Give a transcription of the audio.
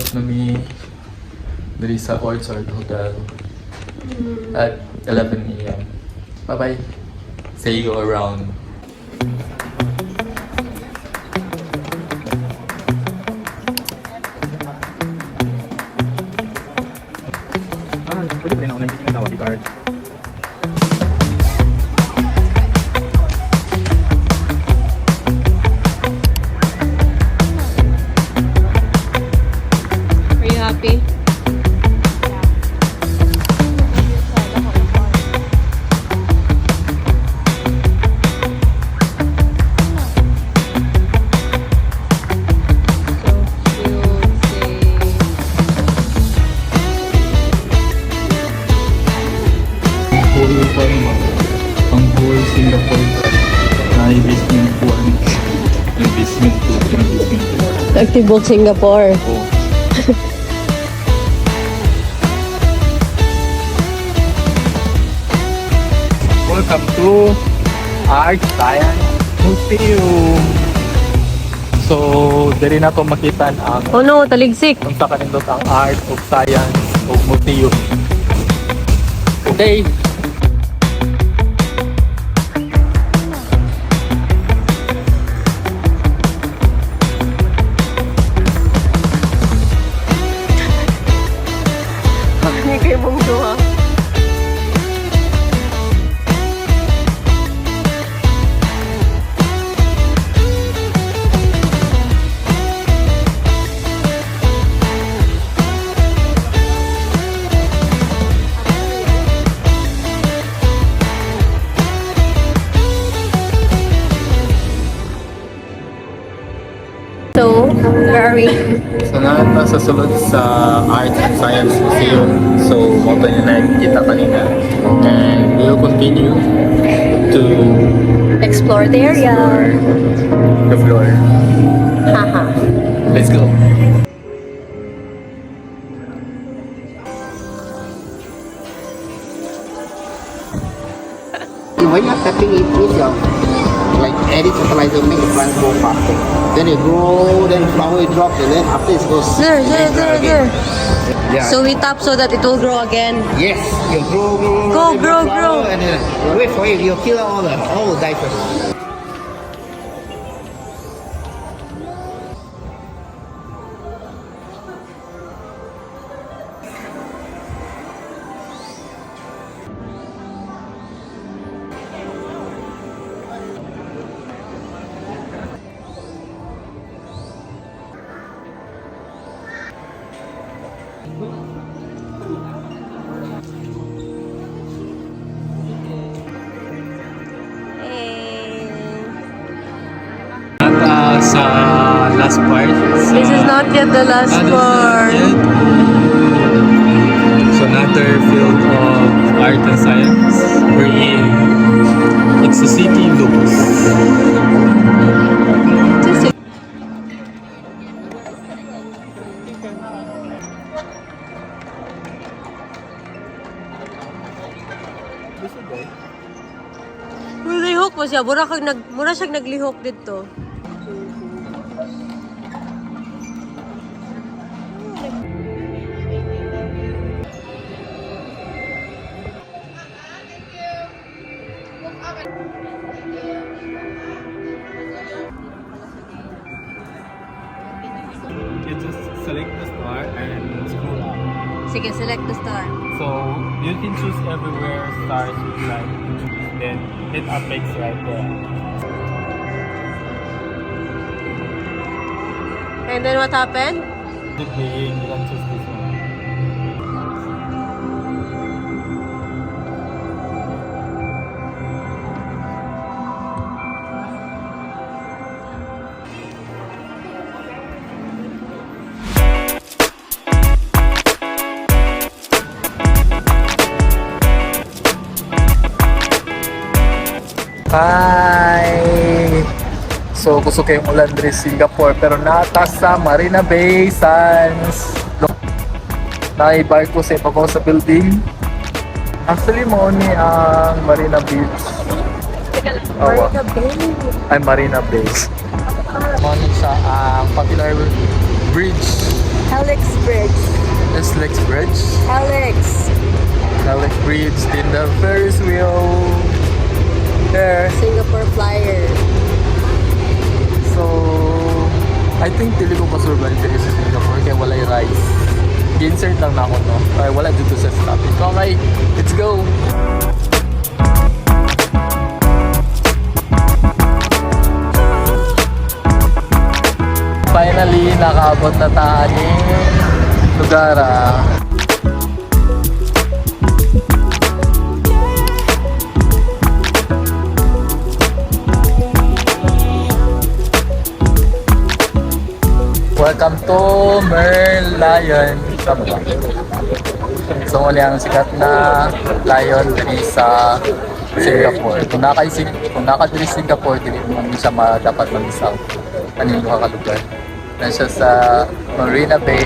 check-out na mi diri sa Orchard Hotel at 11 a.m. Bye-bye. See you around. Pwede ba rin ako nang tawag di card? Are you happy? Ang whole Singapore na investment po investment. Active Bolt Singapore. Oh. Welcome to Art Science Museum. So, diri na to makita ang Oh no, taligsik. kung sa kanindot ang art of science of museum. Okay. Hindi kayo mong duha. So, very So na sa sulod sa Art and Science Museum. So moto niyo na kita kanina. And we will continue to explore the area. the floor. Haha. Let's go. When you're tapping it with your like added fertilizer make the plant grow faster. Then it grow, then flower it drop, and then after it goes There. Yeah. So we tap so that it will grow again. yes, you grow, Go, then grow, you flower, grow. and then wait for it. You kill all the die first. At sa last part. This is not yet the last part. So another field of art and science wherein it's a city looks. Lihok mo siya. Mura siyang naglihok dito. You just select the star and scroll up. Sige, select the star. So you can choose everywhere stars you like to choose. Then hit apex right there. And then what happened? Keep playing, you can choose this one. Hi! So, gusto kayong ulan diri Singapore pero nata sa Marina Bay Sands. Naibarko sa ibabaw sa building. Actually, mo ni ang Marina Beach. Marina Bay. Ay, Marina Bay. Ano sa Popular Bridge. Alex Bridge. SLEX Bridge. Alex. Alex Bridge, in the Ferris wheel. There. Singapore Flyer. So, I think dili ko pa-survive dito sa Singapore kaya walay rice. Insert lang na ako, no? Kaya wala dito sa stopping. Okay, let's go! Finally, nakaabot na tayo lugar. Welcome to Merlion. Tama ba? So, muli ang sikat na lion diri sa Singapore. Kung naka-diri Singapore, dili mo siya dapat mag-isang kanino ka lugar. Na siya sa Marina Bay,